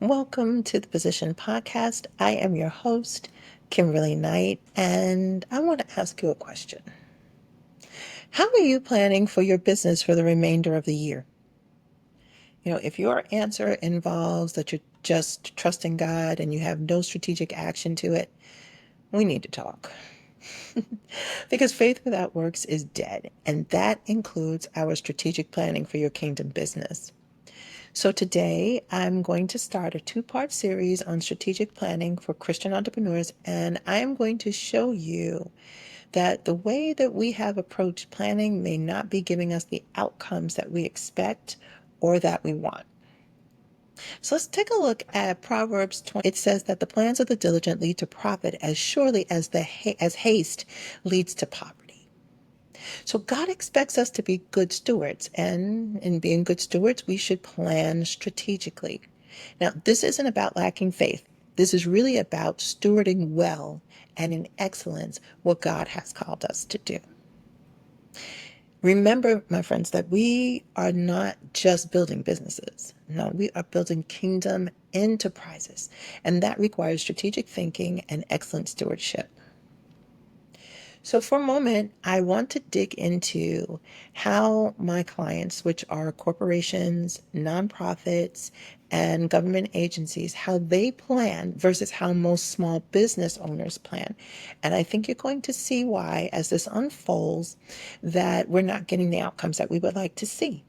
Welcome to the Position Podcast. I am your host, Kimberly Knight, and I want to ask you a question. How are you planning for your business for the remainder of the year? If your answer involves that you're just trusting God and you have no strategic action to it, we need to talk. Because faith without works is dead, and that includes our strategic planning for your kingdom business. So today I'm going to start a two-part series on strategic planning for Christian entrepreneurs, and I am going to show you that the way that we have approached planning may not be giving us the outcomes that we expect or that we want. So let's take a look at Proverbs 20. It says that the plans of the diligent lead to profit as surely as as haste leads to poverty. So God expects us to be good stewards, and in being good stewards, we should plan strategically. Now, this isn't about lacking faith. This is really about stewarding well and in excellence what God has called us to do. Remember, my friends, that we are not just building businesses. No, we are building kingdom enterprises, and that requires strategic thinking and excellent stewardship. So for a moment, I want to dig into how my clients, which are corporations, nonprofits, and government agencies, how they plan versus how most small business owners plan. And I think you're going to see why, as this unfolds, that we're not getting the outcomes that we would like to see.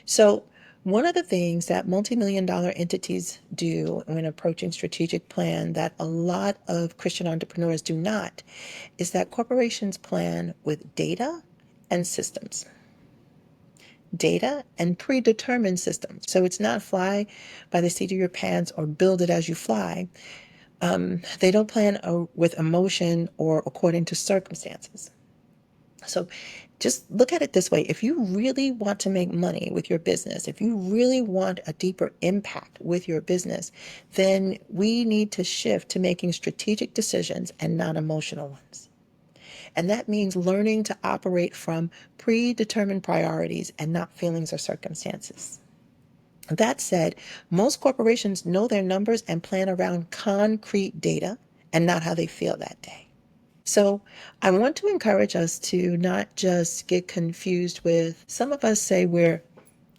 So one of the things that multi-million-dollar entities do when approaching strategic plan that a lot of Christian entrepreneurs do not is that corporations plan with data and systems. Data and predetermined systems. So it's not fly by the seat of your pants or build it as you fly. They don't plan with emotion or according to circumstances. So just look at it this way. If you really want to make money with your business, if you really want a deeper impact with your business, then we need to shift to making strategic decisions and not emotional ones. And that means learning to operate from predetermined priorities and not feelings or circumstances. That said, most corporations know their numbers and plan around concrete data and not how they feel that day. So I want to encourage us to not just get confused with, some of us say we're,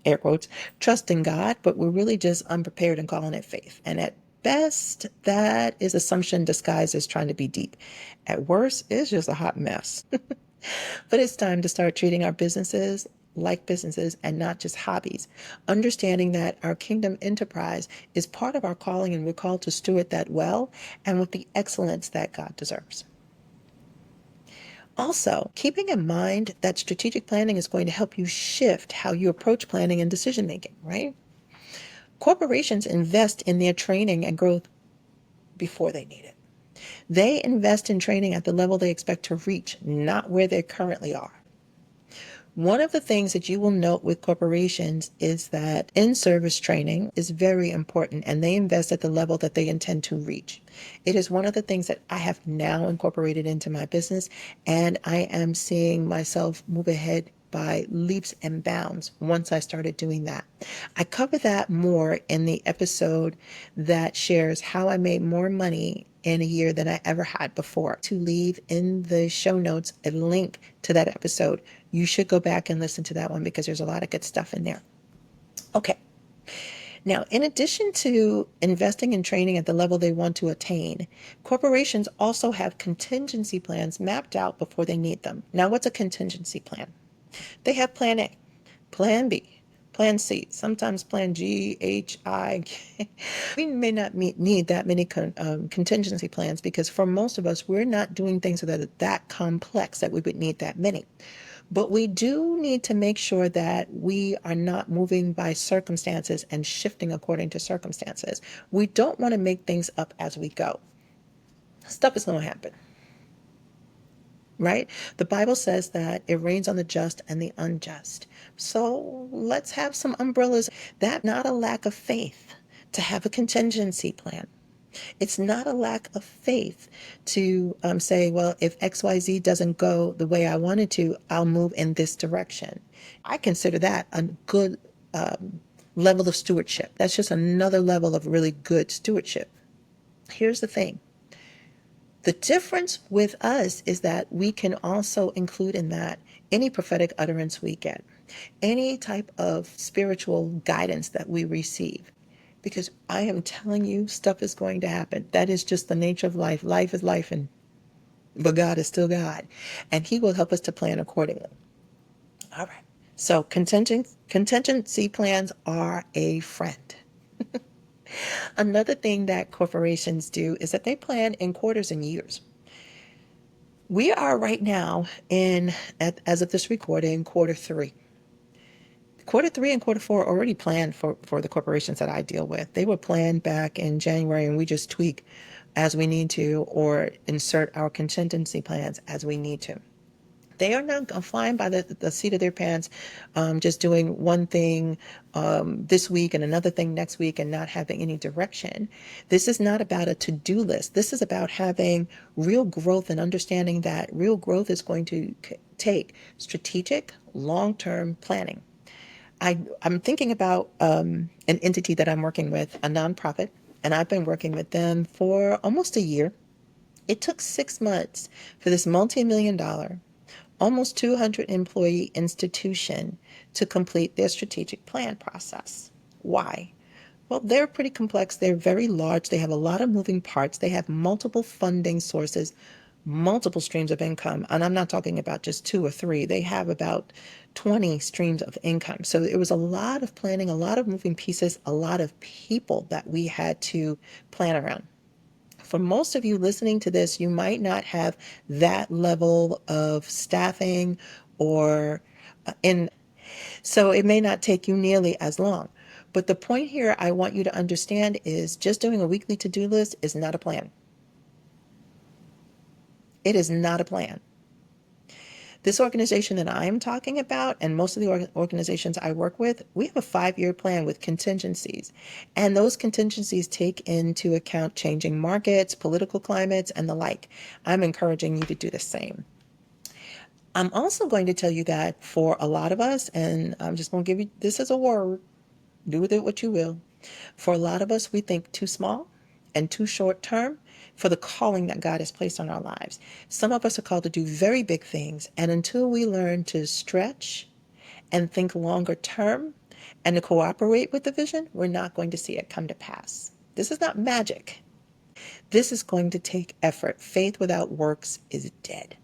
air quotes, trusting God, but we're really just unprepared and calling it faith. And at best, that is assumption disguised as trying to be deep. At worst, it's just a hot mess. But it's time to start treating our businesses like businesses and not just hobbies, understanding that our kingdom enterprise is part of our calling and we're called to steward that well and with the excellence that God deserves. Also, keeping in mind that strategic planning is going to help you shift how you approach planning and decision making, right? Corporations invest in their training and growth before they need it. They invest in training at the level they expect to reach, not where they currently are. One of the things that you will note with corporations is that in-service training is very important, and they invest at the level that they intend to reach. It is one of the things that I have now incorporated into my business, and I am seeing myself move ahead by leaps and bounds once I started doing that. I cover that more in the episode that shares how I made more money in a year than I ever had before. To leave in the show notes a link to that episode. You should go back and listen to that one because there's a lot of good stuff in there. Okay. Now, in addition to investing in training at the level they want to attain, corporations also have contingency plans mapped out before they need them. Now, what's a contingency plan? They have plan A, plan B, plan C, sometimes plan G, H, I. We may not need that many contingency plans because for most of us, we're not doing things that are that complex that we would need that many. But we do need to make sure that we are not moving by circumstances and shifting according to circumstances. We don't want to make things up as we go. Stuff is going to happen. Right? The Bible says that it rains on the just and the unjust. So let's have some umbrellas. That's not a lack of faith to have a contingency plan. It's not a lack of faith to say, well, if XYZ doesn't go the way I wanted to, I'll move in this direction. I consider that a good level of stewardship. That's just another level of really good stewardship. Here's the thing. The difference with us is that we can also include in that any prophetic utterance we get, any type of spiritual guidance that we receive. Because I am telling you, stuff is going to happen. That is just the nature of life. Life is life, but God is still God. And He will help us to plan accordingly. All right. So contingency plans are a friend. Another thing that corporations do is that they plan in quarters and years. We are right now as of this recording, quarter three. Quarter three and quarter four are already planned for the corporations that I deal with. They were planned back in January, and we just tweak as we need to or insert our contingency plans as we need to. They are not flying by the seat of their pants, just doing one thing this week and another thing next week and not having any direction. This is not about a to-do list. This is about having real growth and understanding that real growth is going to take strategic, long-term planning. I'm thinking about an entity that I'm working with, a nonprofit, and I've been working with them for almost a year. It took 6 months for this multi-million-dollar, almost 200 employee institution to complete their strategic plan process. Why? Well, they're pretty complex. They're very large. They have a lot of moving parts. They have multiple funding sources, multiple streams of income. And I'm not talking about just two or three. They have about 20 streams of income. So it was a lot of planning, a lot of moving pieces, a lot of people that we had to plan around. For most of you listening to this, you might not have that level of staffing or so it may not take you nearly as long. But the point here I want you to understand is just doing a weekly to-do list is not a plan. It is not a plan. This organization that I'm talking about, and most of the organizations I work with, we have a 5-year plan with contingencies. And those contingencies take into account changing markets, political climates, and the like. I'm encouraging you to do the same. I'm also going to tell you that for a lot of us, and I'm just going to give you this as a word, do with it what you will. For a lot of us, we think too small and too short term for the calling that God has placed on our lives. Some of us are called to do very big things, and until we learn to stretch and think longer term and to cooperate with the vision, we're not going to see it come to pass. This is not magic. This is going to take effort. Faith without works is dead.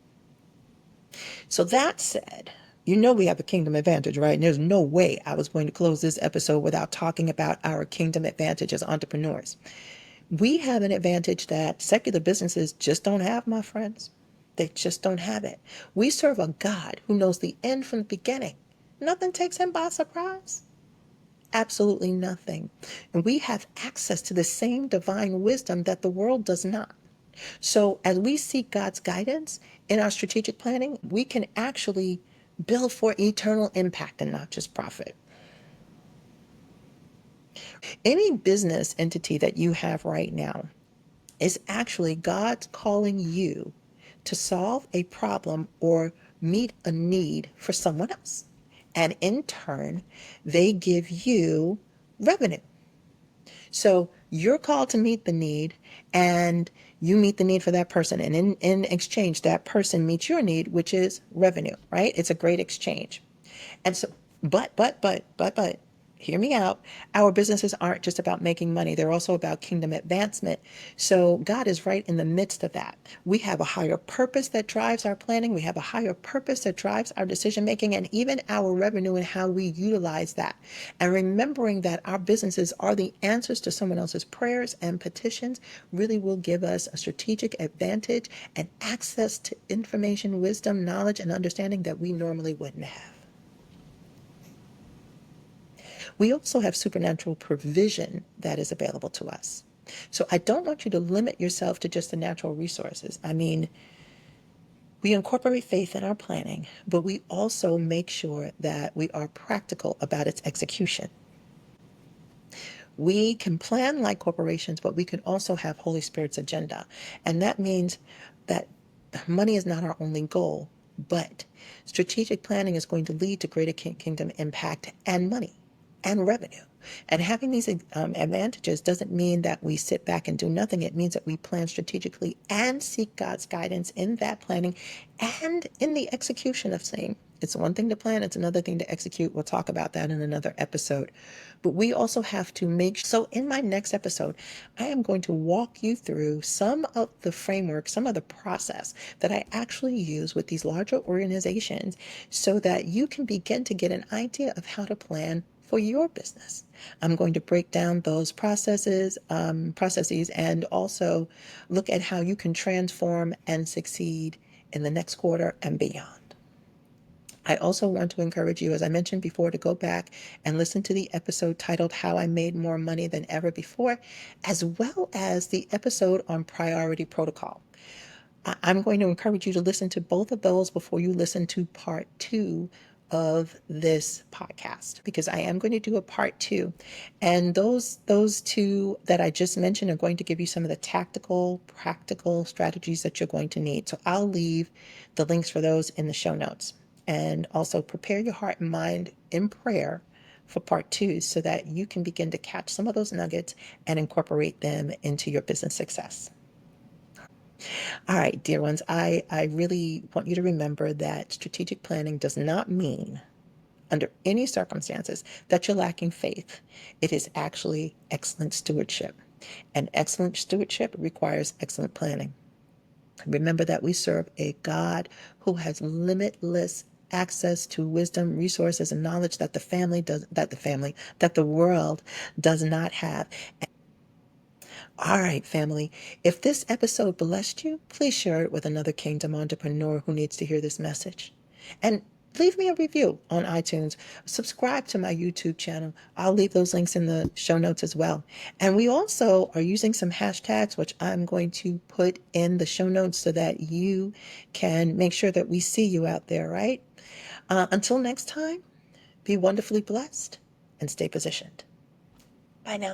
So that said, you know we have a kingdom advantage, right? And there's no way I was going to close this episode without talking about our kingdom advantage as entrepreneurs. We have an advantage that secular businesses just don't have, my friends. They just don't have it. We serve a God who knows the end from the beginning. Nothing takes him by surprise. Absolutely nothing. And we have access to the same divine wisdom that the world does not. So as we seek God's guidance in our strategic planning, we can actually build for eternal impact and not just profit. Any business entity that you have right now is actually God calling you to solve a problem or meet a need for someone else. And in turn, they give you revenue. So you're called to meet the need, and you meet the need for that person. And in exchange, that person meets your need, which is revenue, right? It's a great exchange. And so, but, hear me out. Our businesses aren't just about making money. They're also about kingdom advancement. So God is right in the midst of that. We have a higher purpose that drives our planning. We have a higher purpose that drives our decision making and even our revenue and how we utilize that. And remembering that our businesses are the answers to someone else's prayers and petitions really will give us a strategic advantage and access to information, wisdom, knowledge, and understanding that we normally wouldn't have. We also have supernatural provision that is available to us. So I don't want you to limit yourself to just the natural resources. I mean, we incorporate faith in our planning, but we also make sure that we are practical about its execution. We can plan like corporations, but we can also have Holy Spirit's agenda. And that means that money is not our only goal, but strategic planning is going to lead to greater kingdom impact and money and revenue. And having these advantages doesn't mean that we sit back and do nothing. It means that we plan strategically and seek God's guidance in that planning and in the execution of same. It's one thing to plan, it's another thing to execute. We'll talk about that in another episode. But we also have to make so in my next episode, I am going to walk you through some of the framework, some of the process that I actually use with these larger organizations so that you can begin to get an idea of how to plan for your business. I'm going to break down those processes and also look at how you can transform and succeed in the next quarter and beyond. I also want to encourage you, as I mentioned before, to go back and listen to the episode titled How I Made More Money Than Ever Before, as well as the episode on priority protocol. I'm going to encourage you to listen to both of those before you listen to part two of this podcast, because I am going to do a part two. And those two that I just mentioned are going to give you some of the tactical, practical strategies that you're going to need. So I'll leave the links for those in the show notes. And also prepare your heart and mind in prayer for part two so that you can begin to catch some of those nuggets and incorporate them into your business success. All right, dear ones, I really want you to remember that strategic planning does not mean, under any circumstances, that you're lacking faith. It is actually excellent stewardship. And excellent stewardship requires excellent planning. Remember that we serve a God who has limitless access to wisdom, resources, and knowledge that the world does not have. All right, family. If this episode blessed you, please share it with another Kingdom entrepreneur who needs to hear this message. And leave me a review on iTunes. Subscribe to my YouTube channel. I'll leave those links in the show notes as well. And we also are using some hashtags, which I'm going to put in the show notes so that you can make sure that we see you out there, right? Until next time, be wonderfully blessed and stay positioned. Bye now.